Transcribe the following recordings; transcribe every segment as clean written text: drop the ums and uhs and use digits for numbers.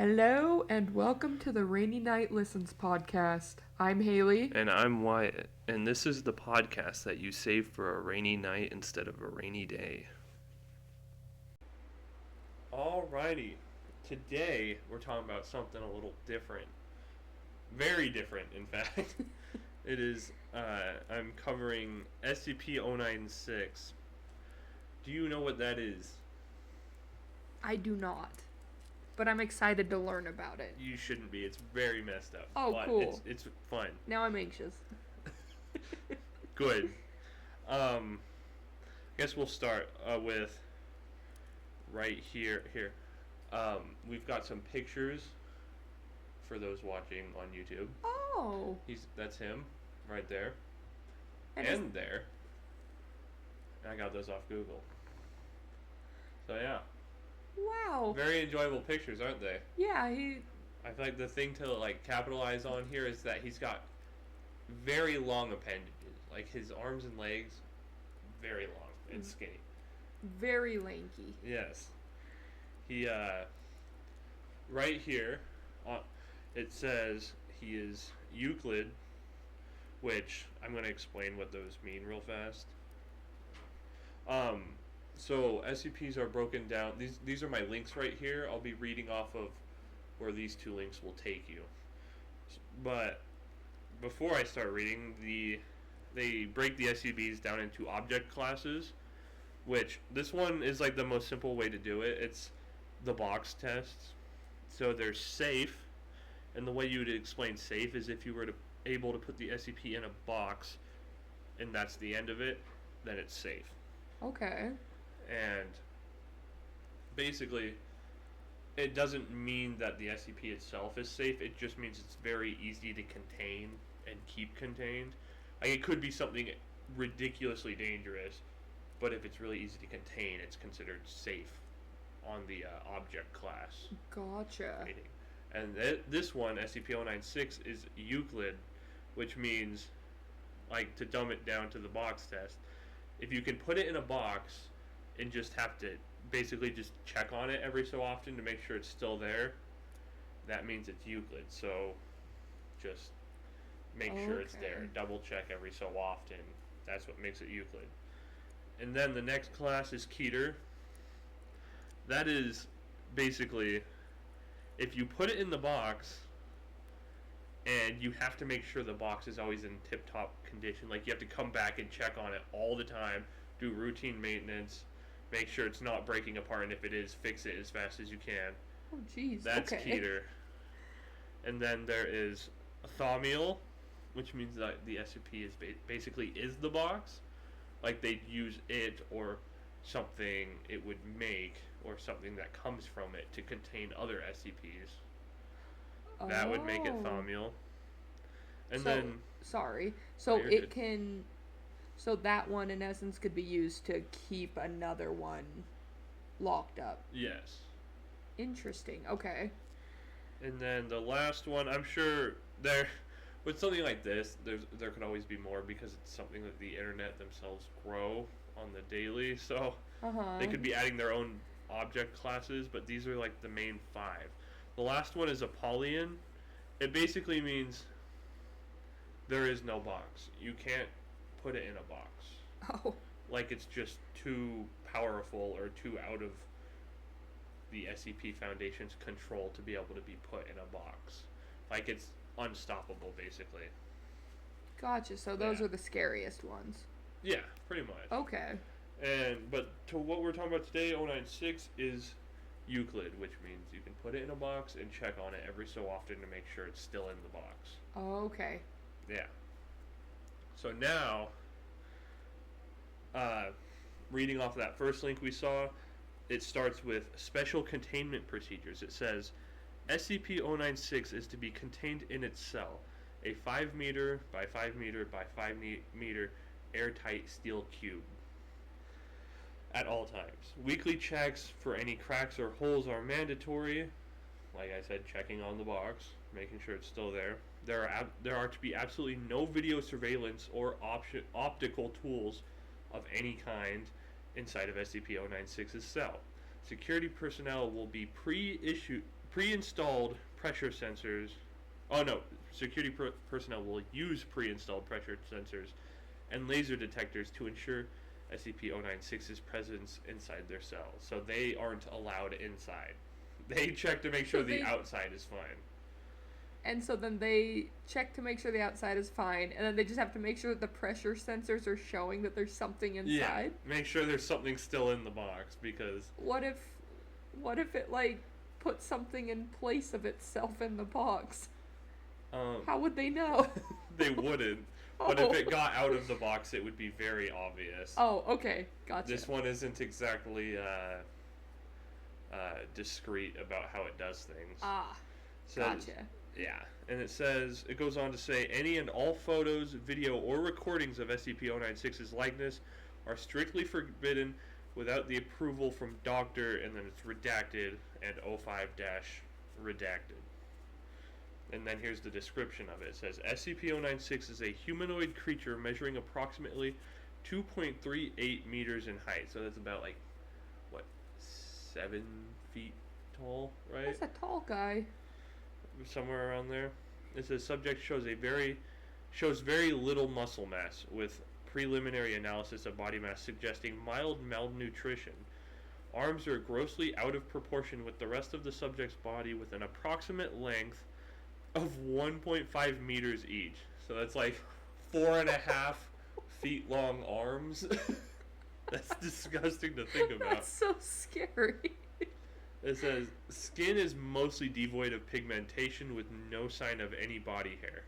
Hello and welcome to the Rainy Night Listens podcast. I'm Haley. And I'm Wyatt, and this is the podcast that you save for a rainy night instead of a rainy day. Alrighty, today we're talking about something a little different. Very different, in fact. It is, I'm covering SCP-096. Do you know what that is? I do not, but I'm excited to learn about it. You shouldn't be. It's very messed up. Oh, but cool. It's fun. Now I'm anxious. Good. I guess we'll start with right here. We've got some pictures for those watching on YouTube. Oh. That's him right there. And there. I got those off Google. So yeah. Wow. Very enjoyable pictures, aren't they? Yeah, I feel like the thing to capitalize on here is that he's got very long appendages. Like his arms and legs, very long and skinny. Very lanky. Yes. He right here, it says he is Euclid, which I'm gonna explain what those mean real fast. So SCPs are broken down. These are my links right here. I'll be reading off of where these two links will take you. But before I start reading, they break the SCPs down into object classes, which this one is like the most simple way to do it. It's the box tests. So there's safe, and the way you would explain safe is if you were able to put the SCP in a box, and that's the end of it, then it's safe. Okay. And basically, it doesn't mean that the SCP itself is safe. It just means it's very easy to contain and keep contained. Like, it could be something ridiculously dangerous, but if it's really easy to contain, it's considered safe on the object class. Gotcha. Rating. And this one, SCP-096, is Euclid, which means, to dumb it down to the box test, if you can put it in a box and just have to basically just check on it every so often to make sure it's still there, that means it's Euclid. So just make sure it's there. Double check every so often. That's what makes it Euclid. And then the next class is Keter. That is basically, if you put it in the box and you have to make sure the box is always in tip-top condition, like you have to come back and check on it all the time, do routine maintenance, make sure it's not breaking apart, and if it is, fix it as fast as you can. Oh, jeez. That's Keter. And then there is Thaumiel, which means that the SCP is basically is the box. Like they'd use it or something it would make or something that comes from it to contain other SCPs. That would make it Thaumiel. And then... Sorry. So it can... So that one, in essence, could be used to keep another one locked up. Yes. Interesting. Okay. And then the last one, I'm sure with something like this, there could always be more because it's something that the internet themselves grow on the daily. So they could be adding their own object classes, but these are like the main 5. The last one is Apollyon. It basically means there is no box. You can't put it in a box. Oh. Like it's just too powerful or too out of the SCP Foundation's control to be able to be put in a box. Like it's unstoppable, basically. Gotcha. So those are the scariest ones. Yeah, pretty much. Okay. But to what we're talking about today, 096 is Euclid, which means you can put it in a box and check on it every so often to make sure it's still in the box. Okay. Yeah. So now, reading off of that first link we saw, it starts with special containment procedures. It says, SCP-096 is to be contained in its cell, a 5 meter by 5 meter by 5 meter airtight steel cube, at all times. Weekly checks for any cracks or holes are mandatory. Like I said, checking on the box, making sure it's still there. There are to be absolutely no video surveillance or optical tools of any kind inside of SCP-096's cell. Security personnel will be pre-installed pressure sensors. Oh no, security personnel will use pre-installed pressure sensors and laser detectors to ensure SCP-096's presence inside their cells. So they aren't allowed inside. They check to make sure the outside is fine. And so then they check to make sure the outside is fine, and then they just have to make sure that the pressure sensors are showing that there's something inside. Yeah, make sure there's something still in the box, because... What if it, like, put something in place of itself in the box? How would they know? They wouldn't. But if it got out of the box, it would be very obvious. Oh, okay. Gotcha. This one isn't exactly discreet about how it does things. Gotcha. Yeah, and it goes on to say, any and all photos, video, or recordings of SCP-096's likeness are strictly forbidden without the approval from doctor, and then it's redacted, and 05-redacted. And then here's the description of it. It says, SCP-096 is a humanoid creature measuring approximately 2.38 meters in height. So that's about, 7 feet tall, right? That's a tall guy. Somewhere around there. It says, subject shows very little muscle mass, with preliminary analysis of body mass suggesting mild malnutrition. Arms are grossly out of proportion with the rest of the subject's body, with an approximate length of 1.5 meters each. So that's 4.5 feet long arms. That's disgusting to think about. That's so scary. It says, skin is mostly devoid of pigmentation with no sign of any body hair.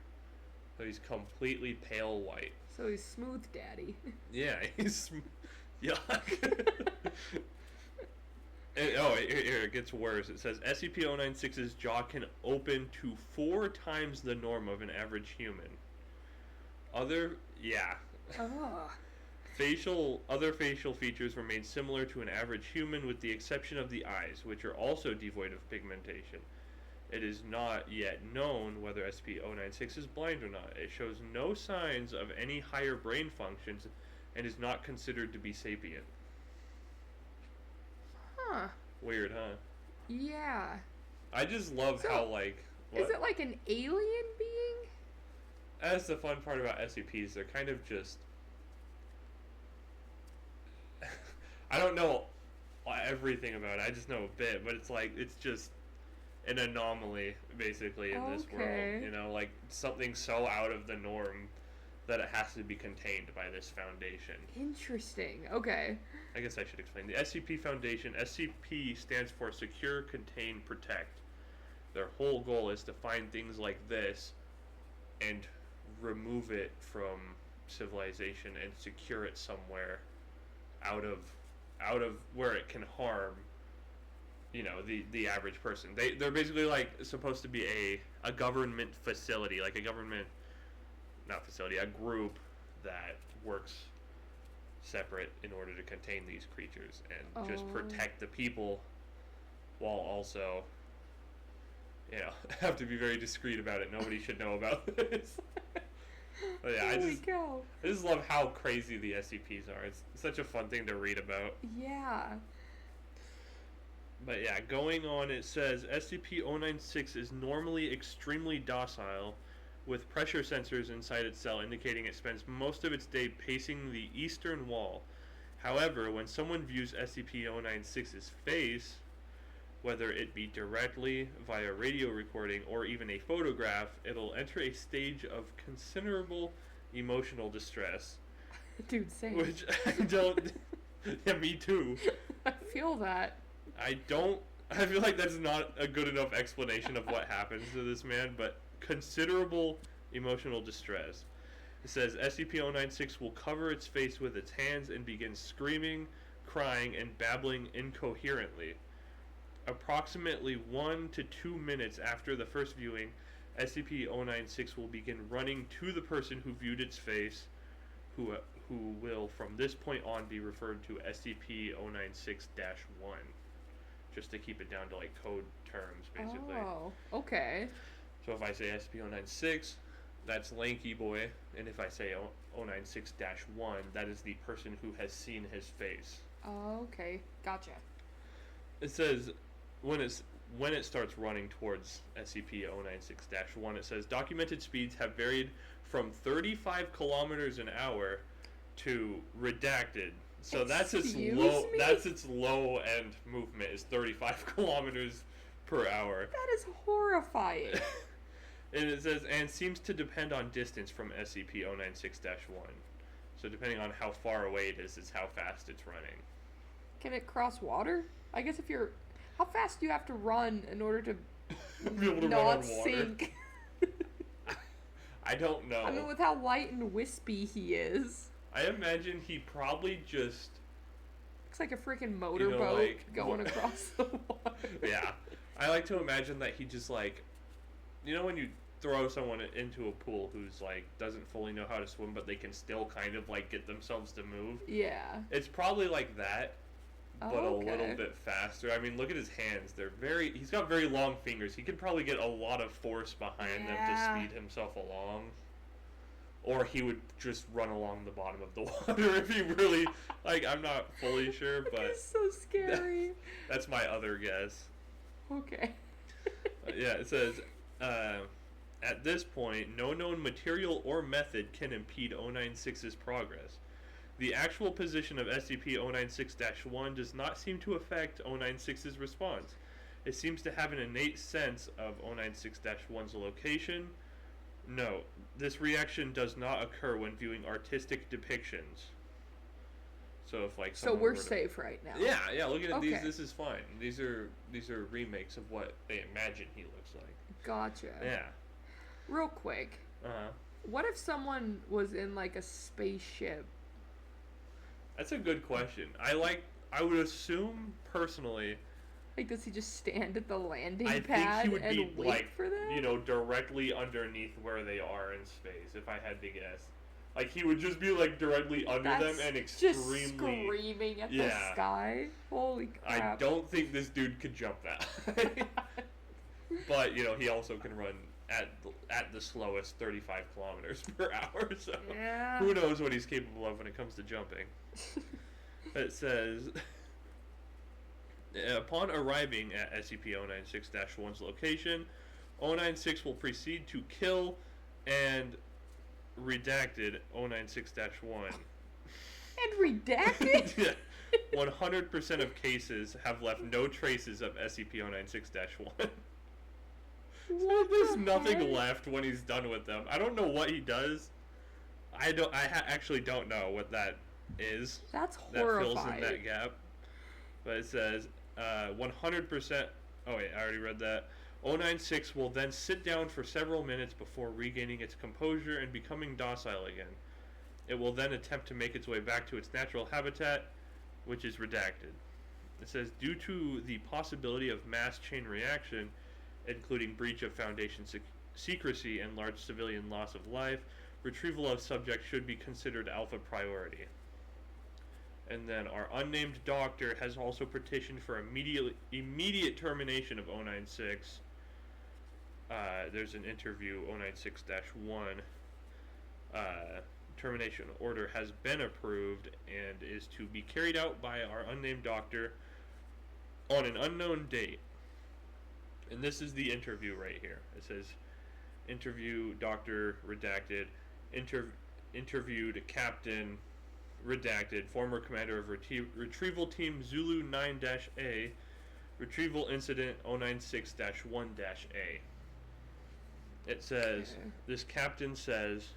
So he's completely pale white. So he's smooth daddy. Yeah, he's... Yuck. Here, it gets worse. It says, SCP-096's jaw can open to 4 times the norm of an average human. Other facial features remain similar to an average human, with the exception of the eyes, which are also devoid of pigmentation. It is not yet known whether SCP-096 is blind or not. It shows no signs of any higher brain functions and is not considered to be sapient. Huh. Weird, huh? Yeah. I just love how, what? Is it like an alien being? That's the fun part about SCPs. They're kind of just... I don't know everything about it. I just know a bit, but it's just an anomaly, basically, in this world. You know, something so out of the norm that it has to be contained by this foundation. Interesting. Okay. I guess I should explain. The SCP Foundation, SCP stands for Secure, Contain, Protect. Their whole goal is to find things like this and remove it from civilization and secure it somewhere out of where it can harm, the average person. They're basically supposed to be a government facility, a government, not facility, a group that works separate in order to contain these creatures and just protect the people, while also, have to be very discreet about it. Nobody should know about this. But yeah, I just love how crazy the SCPs are. It's such a fun thing to read about. Yeah. But yeah, going on, it says SCP-096 is normally extremely docile, with pressure sensors inside its cell indicating it spends most of its day pacing the eastern wall. However, when someone views SCP-096's face, whether it be directly, via radio recording, or even a photograph, it'll enter a stage of considerable emotional distress. Dude, same. Which I don't... Yeah, me too. I feel that. I feel like that's not a good enough explanation of what happens to this man, but considerable emotional distress. It says SCP-096 will cover its face with its hands and begin screaming, crying, and babbling incoherently. Approximately 1 to 2 minutes after the first viewing, SCP-096 will begin running to the person who viewed its face, who will from this point on be referred to SCP-096-1, just to keep it down to code terms, basically. Oh, okay. So if I say SCP-096, that's Lanky Boy, and if I say 096-1, that is the person who has seen his face. Oh, okay. Gotcha. It says, when it's when it starts running towards SCP-096-1, it says documented speeds have varied from 35 kilometers an hour to redacted. So that's its low end movement is 35 kilometers per hour. That is horrifying. And it says, and seems to depend on distance from SCP-096-1. So depending on how far away it is how fast it's running. Can it cross water? I guess if you're... How fast do you have to run in order to be able to not run on water? Sink? I don't know. I mean, with how light and wispy he is. I imagine he probably just... Looks like a freaking motorboat going across the water. Yeah. I like to imagine that he just, like... You know when you throw someone into a pool who's, like, doesn't fully know how to swim, but they can still kind of, like, get themselves to move? Yeah. It's probably like that, but a little bit faster. I mean, look at his hands. He's got very long fingers. He could probably get a lot of force behind them to speed himself along. Or he would just run along the bottom of the water if he really, like, I'm not fully sure, but... It's so scary. That's my other guess. Okay. Yeah, it says, at this point, no known material or method can impede 096's progress. The actual position of SCP-096-1 does not seem to affect 096's response. It seems to have an innate sense of 096-1's location. No, this reaction does not occur when viewing artistic depictions. So if like so we're safe right now. Yeah. Looking at these, this is fine. These are remakes of what they imagine he looks like. Gotcha. Yeah. Real quick. What if someone was in like a spaceship? That's a good question. I would assume personally. Like, does he just stand at the landing pad think he would and be wait like, for them? You know, directly underneath where they are in space, if I had to guess. Like, he would just be, like, directly under them and extremely... just screaming at the sky? Holy crap. I don't think this dude could jump that high. But, you know, he also can run at the slowest 35 kilometers per hour, so... Yeah. Who knows what he's capable of when it comes to jumping. It says... Upon arriving at SCP-096-1's location, 096 will proceed to kill and redacted 096-1. And redacted? Yeah. 100% of cases have left no traces of SCP-096-1. There's nothing left when he's done with them. I don't know what he does. I actually don't know what that is. That's horrifying. That fills in that gap. But it says 100%. Oh wait, I already read that. 096 will then sit down for several minutes before regaining its composure and becoming docile again. It will then attempt to make its way back to its natural habitat, which is redacted. It says, due to the possibility of mass chain reaction, including breach of Foundation secrecy and large civilian loss of life, retrieval of subject should be considered alpha priority. And then our unnamed doctor has also petitioned for immediate termination of 096. There's an interview, 096-1. Termination order has been approved and is to be carried out by our unnamed doctor on an unknown date. And this is the interview right here. It says, interview doctor redacted, interviewed captain redacted, former commander of retrieval team Zulu 9-A, retrieval incident 096-1-A. It says, this captain says,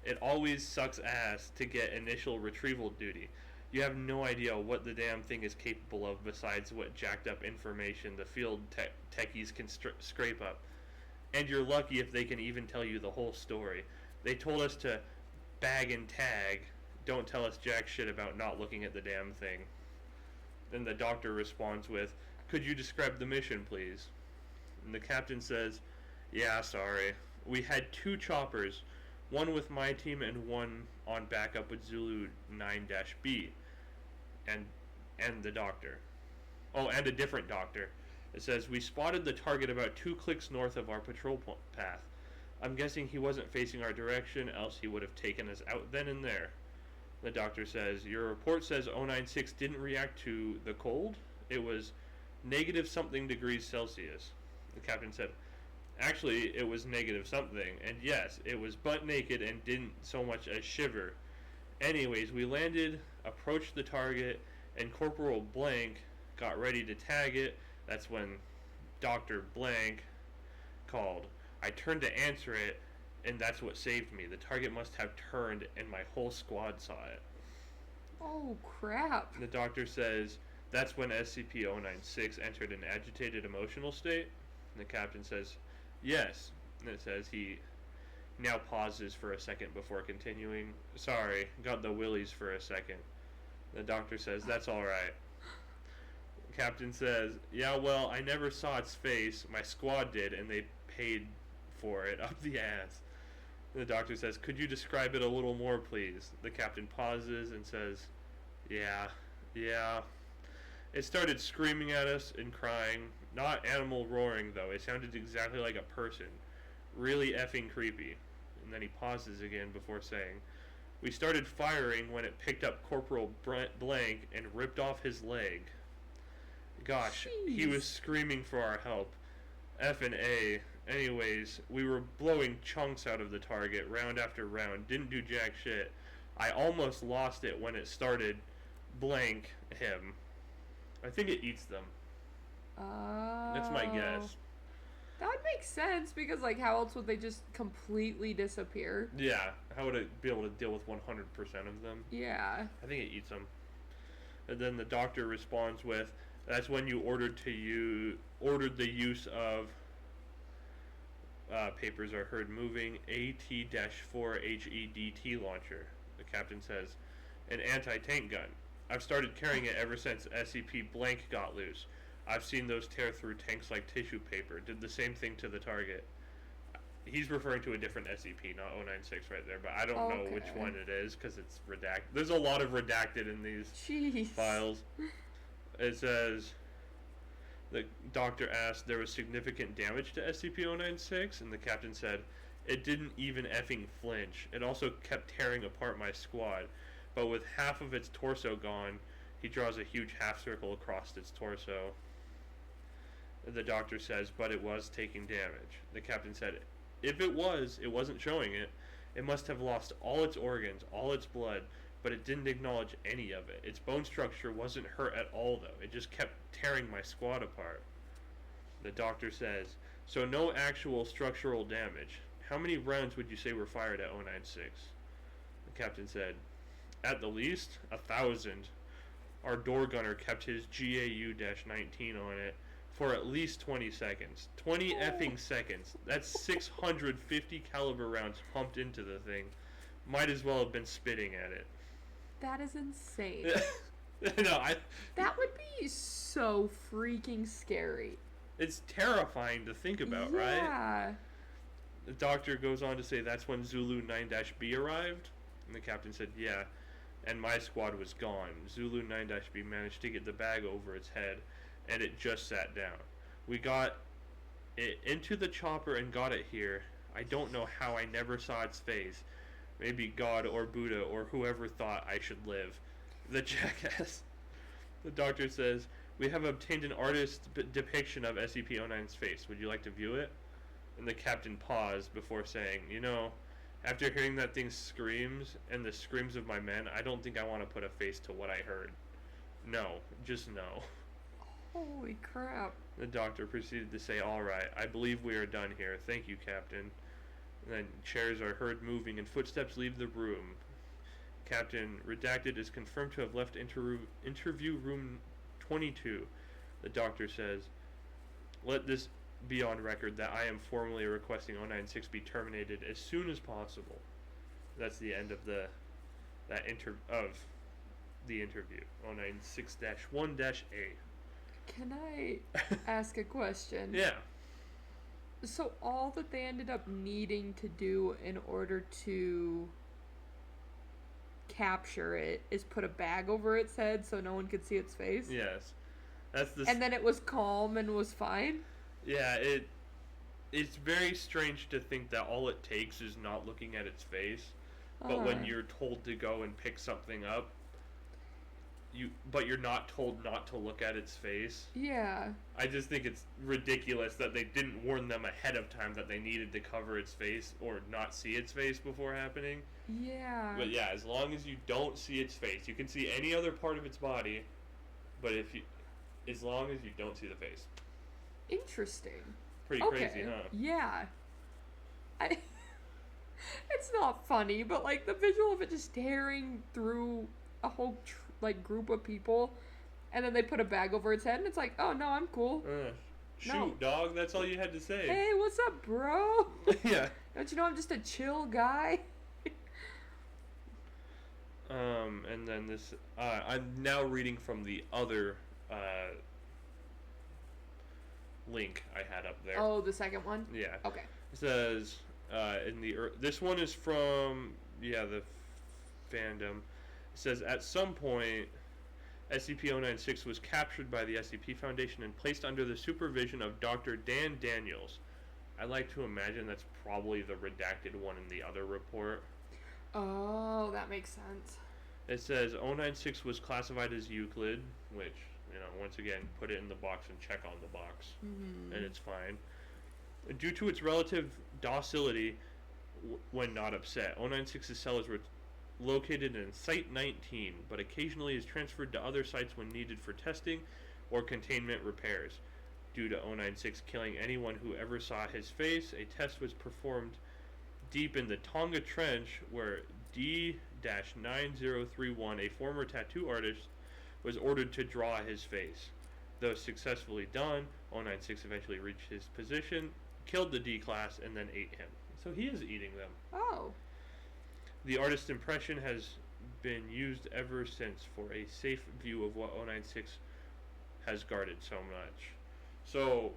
it always sucks ass to get initial retrieval duty. You have no idea what the damn thing is capable of besides what jacked up information the field techies can scrape up. And you're lucky if they can even tell you the whole story. They told us to bag and tag. Don't tell us jack shit about not looking at the damn thing. Then the doctor responds with, could you describe the mission, please? And the captain says, yeah, sorry. We had 2 choppers, one with my team and one on backup with Zulu 9-B. And the doctor. Oh, and a different doctor. It says, we spotted the target about 2 clicks north of our patrol path. I'm guessing he wasn't facing our direction, else he would have taken us out then and there. The doctor says, your report says 096 didn't react to the cold? It was negative something degrees Celsius. The captain said, actually, it was negative something, and yes, it was butt naked and didn't so much as shiver. Anyways, we landed, approached the target, and Corporal Blank got ready to tag it. That's when Dr. Blank called. I turned to answer it, and that's what saved me. The target must have turned, and my whole squad saw it. Oh, crap. The doctor says, that's when SCP-096 entered an agitated emotional state. And the captain says, yes. And it says he now pauses for a second before continuing. Sorry, got the willies for a second. The doctor says, that's alright. The captain says, yeah, well, I never saw its face. My squad did, and they paid for it up the ass. The doctor says, could you describe it a little more, please? The captain pauses and says, yeah. It started screaming at us and crying. Not animal roaring, though. It sounded exactly like a person. Really effing creepy. And then he pauses again before saying, we started firing when it picked up Corporal Blank and ripped off his leg. Gosh, Jeez. He was screaming for our help. F and A. Anyways, we were blowing chunks out of the target round after round. Didn't do jack shit. I almost lost it when it started blank him. I think it eats them. Oh. That's my guess. That would make sense because, like, how else would they just completely disappear? Yeah, how would it be able to deal with 100% of them? Yeah. I think it eats them. And then the doctor responds with, that's when you ordered the use of papers are heard moving AT-4 HEDT launcher. The captain says, an anti-tank gun. I've started carrying it ever since SCP blank got loose. I've seen those tear through tanks like tissue paper. Did the same thing to the target. He's referring to a different SCP, not 096 right there, but I don't know which one it is because it's redacted. There's a lot of redacted in these files. It says, the doctor asked, there was significant damage to SCP-096, and the captain said, it didn't even effing flinch. It also kept tearing apart my squad, but with half of its torso gone, he draws a huge half circle across its torso. The doctor says, but it was taking damage. The captain said, if it wasn't showing it. It must have lost all its organs, all its blood, but it didn't acknowledge any of it. Its bone structure wasn't hurt at all, though. It just kept tearing my squad apart. The doctor says, so no actual structural damage. How many rounds would you say were fired at 096? The captain said, at the least, 1,000. Our door gunner kept his GAU-19 on it for at least 20 seconds. 20 effing seconds. That's 650 caliber rounds pumped into the thing. Might as well have been spitting at it. That is insane. That would be so freaking scary. It's terrifying to think about, right? Yeah. The doctor goes on to say that's when Zulu 9-B arrived. And the captain said, yeah. And my squad was gone. Zulu 9-B managed to get the bag over its head, and it just sat down. We got it into the chopper and got it here. I don't know how I never saw its face. Maybe God or Buddha or whoever thought I should live. The jackass. The doctor says, we have obtained an artist's depiction of SCP-09's face. Would you like to view it? And the captain paused before saying, after hearing that thing screams and the screams of my men, I don't think I want to put a face to what I heard. No, just no. Holy crap. The doctor proceeded to say, all right, I believe we are done here. Thank you, Captain. And then chairs are heard moving and footsteps leave the room. Captain Redacted is confirmed to have left interview room 22. The doctor says, let this be on record that I am formally requesting 096 be terminated as soon as possible. That's the end of the interview. 096-1-A. Can I ask a question? Yeah. So all that they ended up needing to do in order to capture it is put a bag over its head so no one could see its face? Yes. And then it was calm and was fine? Yeah, it's very strange to think that all it takes is not looking at its face. But when you're told to go and pick something up, but you're not told not to look at its face. Yeah. I just think it's ridiculous that they didn't warn them ahead of time that they needed to cover its face or not see its face before happening. Yeah. But yeah, as long as you don't see its face, you can see any other part of its body, but as long as you don't see the face. Interesting. Pretty crazy, huh? Yeah. It's not funny, but like the visual of it just tearing through a whole group of people, and then they put a bag over its head, and it's like, oh no, I'm cool. Shoot, no. Dog. That's all you had to say. Hey, what's up, bro? Yeah. Don't you know I'm just a chill guy? And then this, I'm now reading from the other link I had up there. Oh, the second one? Yeah. Okay. It says, this one is from, the fandom. It says, at some point, SCP-096 was captured by the SCP Foundation and placed under the supervision of Dr. Dan Daniels. I like to imagine that's probably the redacted one in the other report. Oh, that makes sense. It says 096 was classified as Euclid, which, once again, put it in the box and check on the box, and it's fine. Due to its relative docility when not upset, 096's cell is located in Site 19, but occasionally is transferred to other sites when needed for testing or containment repairs. Due to 096 killing anyone who ever saw his face, a test was performed deep in the Tonga Trench where D-9031, a former tattoo artist, was ordered to draw his face. Though successfully done, 096 eventually reached his position, killed the D-class, and then ate him. So he is eating them. Oh. The artist's impression has been used ever since for a safe view of what 096 has guarded so much. So,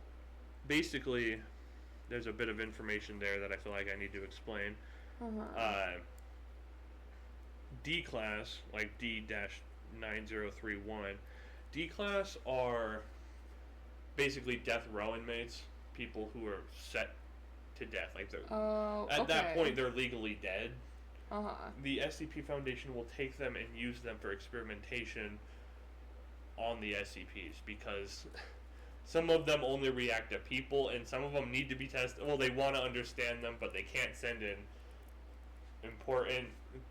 basically, there's a bit of information there that I feel like I need to explain. D-class, like D-9031, D-class are basically death row inmates, people who are set to death. Like at that point, they're legally dead. The SCP Foundation will take them and use them for experimentation on the SCPs because some of them only react to people, and some of them need to be tested. Well, they want to understand them, but they can't send in important,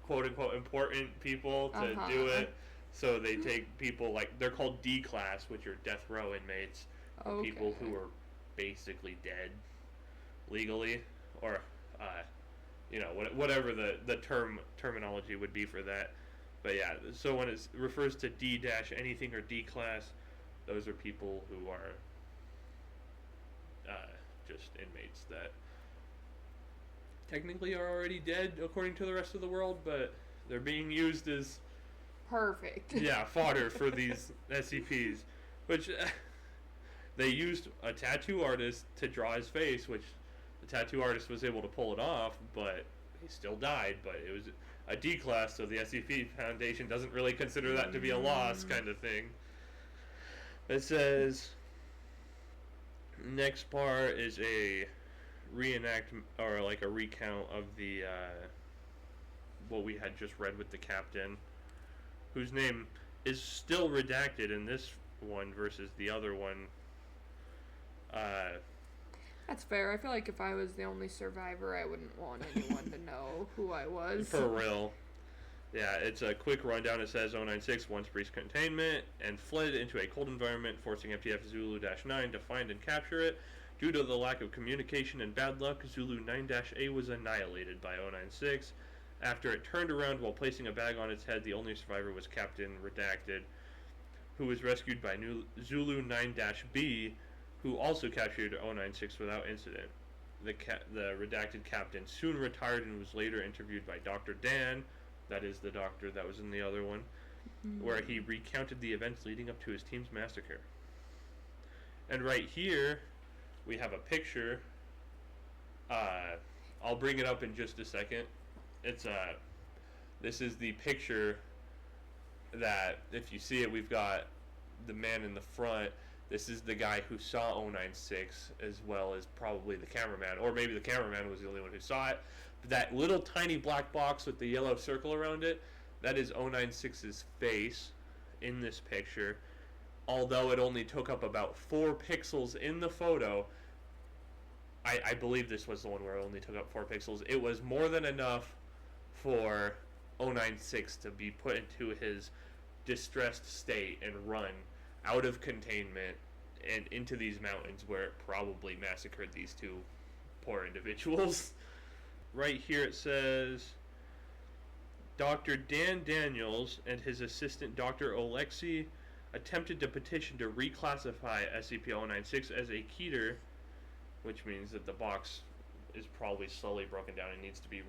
quote-unquote, important people to do it. So they take people, they're called D-class, which are death row inmates. People who are basically dead legally, or, whatever the terminology would be for that. But yeah, so when it refers to D-anything or D-class, those are people who are just inmates that technically are already dead according to the rest of the world, but they're being used as perfect. Yeah, fodder for these SCPs, which they used a tattoo artist to draw his face, which the tattoo artist was able to pull it off, but he still died. But it was a D-class, so the SCP Foundation doesn't really consider that to be a loss kind of thing. It says, next part is a reenactment, or a recount of the, what we had just read with the captain, whose name is still redacted in this one versus the other one. That's fair. I feel like if I was the only survivor, I wouldn't want anyone to know who I was. For real. Yeah, it's a quick rundown. It says 096 once breached containment and fled into a cold environment, forcing FTF Zulu-9 to find and capture it. Due to the lack of communication and bad luck, Zulu 9-A was annihilated by 096. After it turned around while placing a bag on its head, the only survivor was Captain Redacted, who was rescued by Zulu 9-B, who also captured 096 without incident. The redacted captain soon retired and was later interviewed by Dr. Dan, that is the doctor that was in the other one, where he recounted the events leading up to his team's massacre. And right here, we have a picture. I'll bring it up in just a second. It's this is the picture that, if you see it, we've got the man in the front. This is the guy who saw 096, as well as probably the cameraman, or maybe the cameraman was the only one who saw it. But that little tiny black box with the yellow circle around it, that is 096's face, in this picture, although it only took up about 4 pixels in the photo. I believe this was the one where it only took up 4 pixels. It was more than enough for 096 to be put into his distressed state and run out of containment and into these mountains where it probably massacred these 2 poor individuals. Right here it says, Dr. Dan Daniels and his assistant Dr. Alexei attempted to petition to reclassify SCP-096 as a keter, which means that the box is probably slowly broken down and needs to be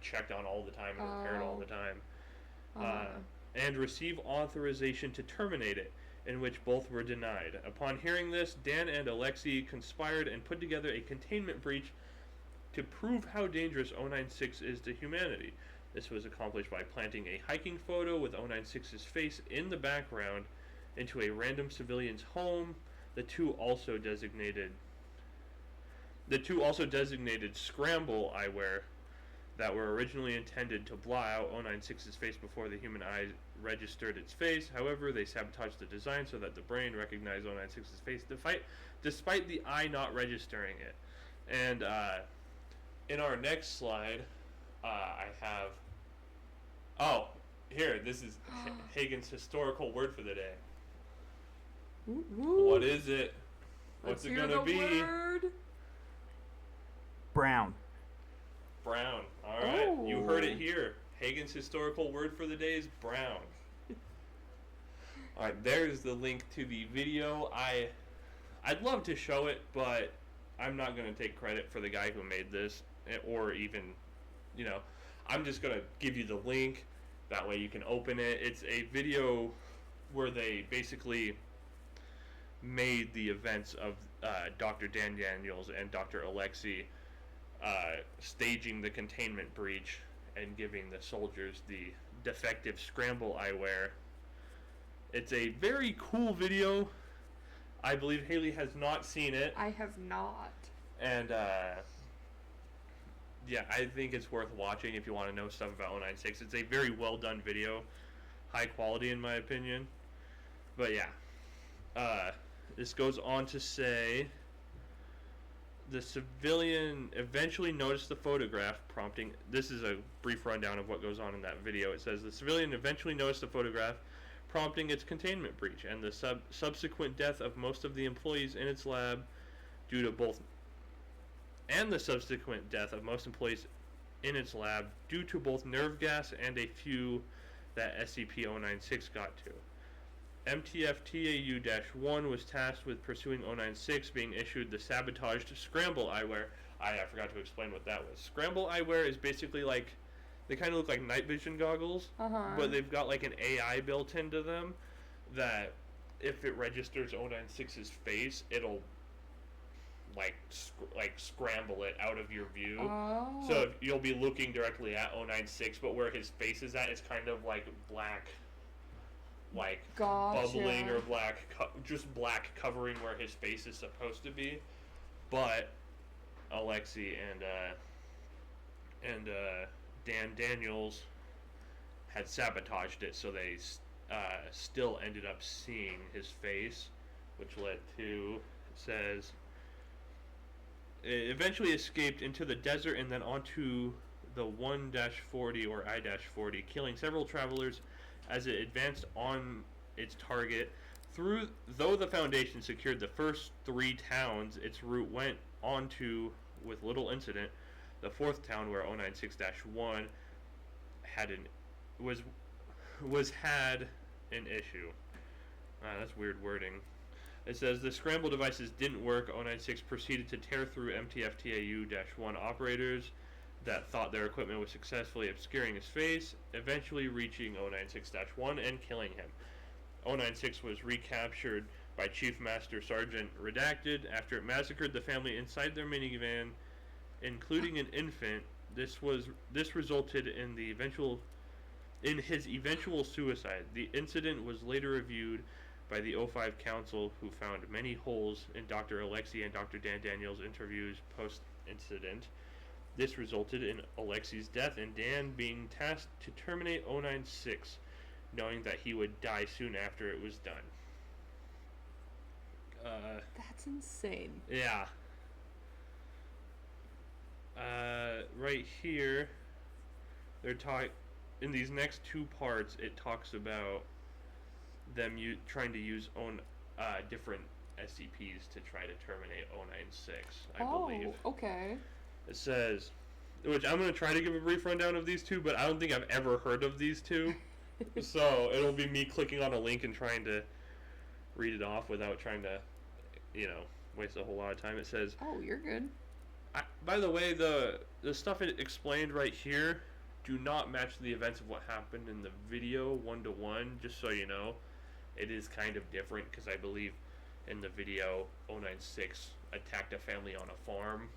checked on all the time and repaired all the time, and receive authorization to terminate it, in which both were denied. Upon hearing this, Dan and Alexei conspired and put together a containment breach to prove how dangerous 096 is to humanity. This was accomplished by planting a hiking photo with 096's face in the background into a random civilian's home. The two also designated scramble eyewear that were originally intended to blot out 096's face before the human eye registered its face. However, they sabotaged the design so that the brain recognized 096's face despite the eye not registering it. And in our next slide, I have... Oh, here, this is Hagen's historical word for the day. Ooh. What is it? What's it gonna be? Word. Brown. Brown. All right, Oh. You heard it here. Hagen's historical word for the day is brown. All right, there's the link to the video. I'd love to show it, but I'm not going to take credit for the guy who made this, or even, I'm just going to give you the link. That way you can open it. It's a video where they basically made the events of Dr. Dan Daniels and Dr. Alexei staging the containment breach and giving the soldiers the defective scramble eyewear. It's a very cool video. I believe Haley has not seen it. I have not. And yeah, I think it's worth watching if you want to know stuff about 096. It's a very well done video. High quality in my opinion. But yeah. This goes on to say, the civilian eventually noticed the photograph, prompting... This is a brief rundown of what goes on in that video. It says, the civilian eventually noticed the photograph, prompting its containment breach, and the subsequent death of most of the employees in its lab due to both... And the subsequent death of most employees in its lab due to both nerve gas and a few that SCP-096 got to. MTF-TAU-1 was tasked with pursuing 096, being issued the sabotaged scramble eyewear. I forgot to explain what that was. Scramble eyewear is basically like, they kind of look like night vision goggles, but they've got like an AI built into them that if it registers 096's face, it'll like scramble it out of your view. Oh. So if you'll be looking directly at 096, but where his face is at, it's kind of like black, like Gotcha. bubbling or black, just black covering where his face is supposed to be. But Alexei and Dan Daniels had sabotaged it, so they still ended up seeing his face, which led to, it says, it eventually escaped into the desert and then onto the 1-40 or I-40, killing several travelers as it advanced on its target. Though the Foundation secured the first 3 towns its route went onto with little incident, the 4th town, where 096-1 had an issue. That's weird wording. It says the scramble devices didn't work. 096 proceeded to tear through MTF-TAU-1 operators that thought their equipment was successfully obscuring his face, eventually reaching 096-1 and killing him. 096 was recaptured by Chief Master Sergeant Redacted after it massacred the family inside their minivan, including an infant. This resulted in his eventual suicide. The incident was later reviewed by the O5 Council, who found many holes in Dr. Alexei and Dr. Dan Daniels' interviews post-incident. This resulted in Alexei's death and Dan being tasked to terminate 096. knowing that he would die soon after it was done. That's insane. Yeah. Right here, they're in these next two parts, it talks about them trying to use different SCPs to try to terminate 096, I believe. Oh, okay. It says, which I'm going to try to give a brief rundown of these two, but I don't think I've ever heard of these two. So it'll be me clicking on a link and trying to read it off without trying to, waste a whole lot of time. It says, oh, you're good. by the way, the stuff it explained right here do not match the events of what happened in the video 1-to-1, just so you know. It is kind of different because I believe in the video 096 attacked a family on a farm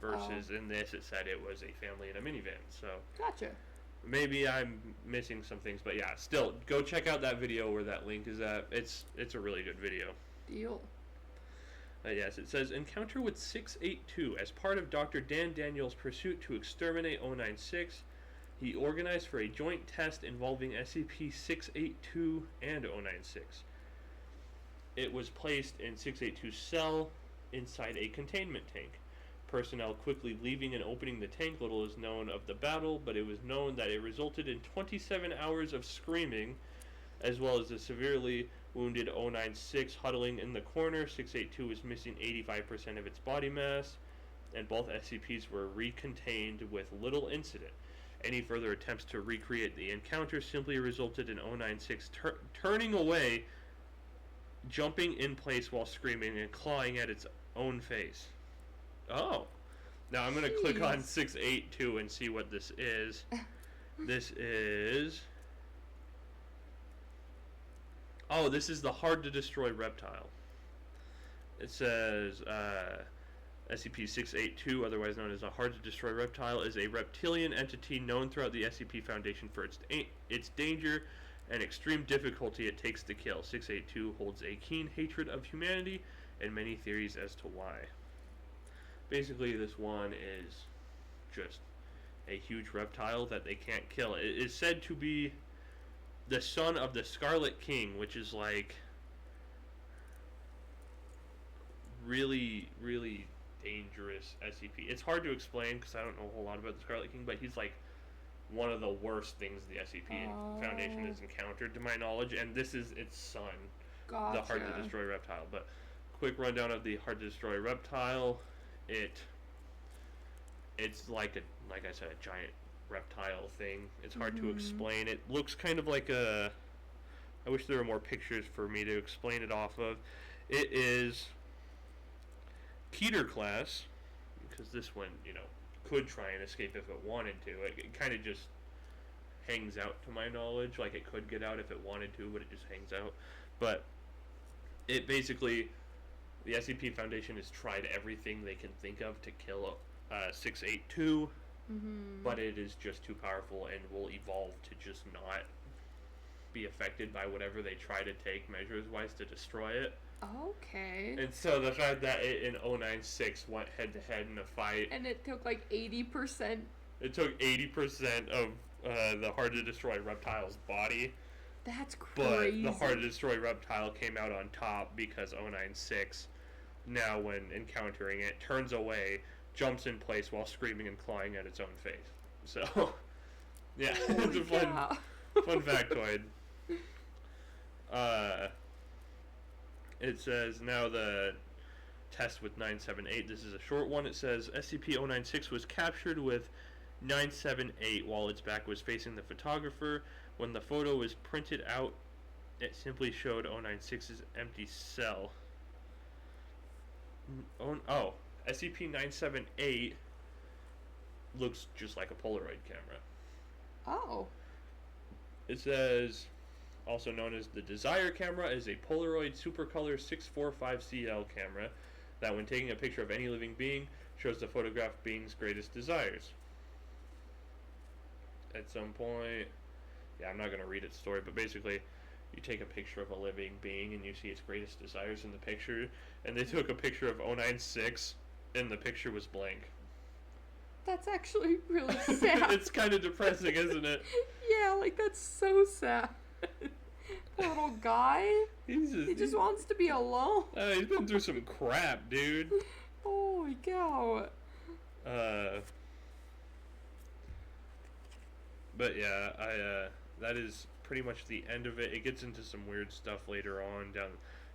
versus in this it said it was a family in a minivan. So gotcha. Maybe I'm missing some things, but yeah, still go check out that video where that link is at. It's a really good video. Deal. Yes, it says, encounter with 682. As part of Dr. Dan Daniels' pursuit to exterminate 096, he organized for a joint test involving SCP-682 and 096. It was placed in 682's cell inside a containment tank. Personnel quickly leaving and opening the tank. Little is known of the battle, but it was known that it resulted in 27 hours of screaming, as well as the severely wounded 096 huddling in the corner. 682 was missing 85% of its body mass, and both SCPs were recontained with little incident. Any further attempts to recreate the encounter simply resulted in 096 turning away, jumping in place while screaming and clawing at its own face. Oh. Now I'm going to click on 682 and see what this is. This is... Oh, this is the hard-to-destroy reptile. It says, SCP-682, otherwise known as a hard-to-destroy reptile, is a reptilian entity known throughout the SCP Foundation for its danger and extreme difficulty it takes to kill. 682 holds a keen hatred of humanity and many theories as to why. Basically, this one is just a huge reptile that they can't kill. It is said to be the son of the Scarlet King, which is like really, really dangerous SCP. It's hard to explain because I don't know a whole lot about the Scarlet King, but he's like one of the worst things the SCP Foundation has encountered, to my knowledge, and this is its son, Gotcha. The hard-to-destroy reptile. But quick rundown of the hard-to-destroy reptile. It's like I said, a giant reptile thing. It's hard to explain. It looks kind of like a... I wish there were more pictures for me to explain it off of. It is Keter class, because this one, could try and escape if it wanted to. It kind of just hangs out, to my knowledge. Like, it could get out if it wanted to, but it just hangs out. But it basically... The SCP Foundation has tried everything they can think of to kill 682, but it is just too powerful and will evolve to just not be affected by whatever they try to take measures-wise to destroy it. Okay. And so the fact that it in 096 went head-to-head in a fight... And it took like 80%... It took 80% of the hard-to-destroy reptile's body. That's crazy. But the hard-to-destroy reptile came out on top because 096, now when encountering it, turns away, jumps in place while screaming and clawing at its own face. So, yeah, it's a fun factoid. It says, now the test with 978, this is a short one. It says, SCP-096 was captured with 978 while its back was facing the photographer. When the photo was printed out, it simply showed 096's empty cell. SCP-978 looks just like a Polaroid camera. Oh. It says, also known as the Desire camera, is a Polaroid Supercolor 645CL camera that when taking a picture of any living being, shows the photographed being's greatest desires. At some point... Yeah, I'm not going to read its story, but basically, you take a picture of a living being and you see its greatest desires in the picture, and they took a picture of 096, and the picture was blank. That's actually really sad. It's kind of depressing, isn't it? Yeah, like, that's so sad. Poor little guy. He just wants to be alone. He's been through some crap, dude. Holy cow. But yeah, that is pretty much the end of it. It gets into some weird stuff later on,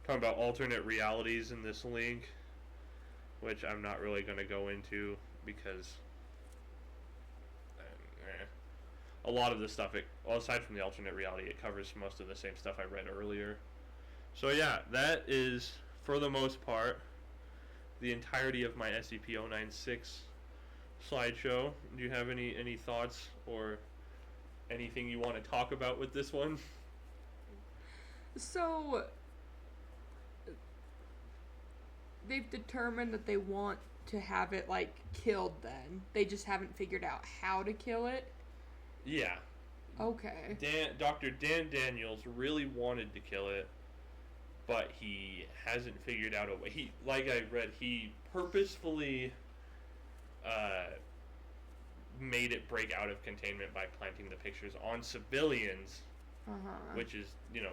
talking about alternate realities in this link, which I'm not really going to go into because a lot of the stuff, aside from the alternate reality, it covers most of the same stuff I read earlier. So yeah, that is, for the most part, the entirety of my SCP-096 slideshow. Do you have any thoughts or anything you want to talk about with this one? So, they've determined that they want to have it, like, killed then. They just haven't figured out how to kill it? Yeah. Okay. Dr. Dan Daniels really wanted to kill it, but he hasn't figured out a way. Like I read, he purposefully made it break out of containment by planting the pictures on civilians, which is,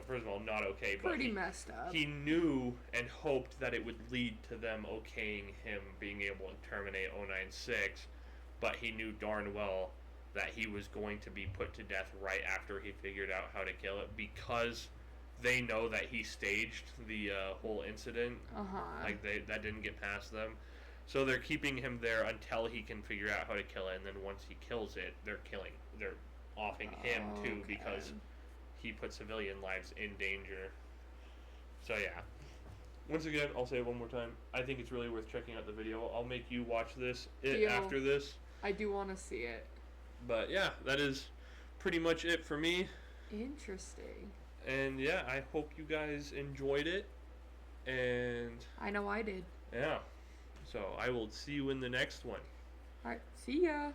first of all, not okay. Pretty messed up. He knew and hoped that it would lead to them okaying him being able to terminate 096, but he knew darn well that he was going to be put to death right after he figured out how to kill it, because they know that he staged the whole incident. Like, that didn't get past them. So they're keeping him there until he can figure out how to kill it, and then once he kills it, they're offing him too, because he put civilian lives in danger. So yeah. Once again, I'll say it one more time. I think it's really worth checking out the video. I'll make you watch this after this. I do want to see it. But yeah, that is pretty much it for me. Interesting. And yeah, I hope you guys enjoyed it. And I know I did. Yeah. So I will see you in the next one. Alright, see ya.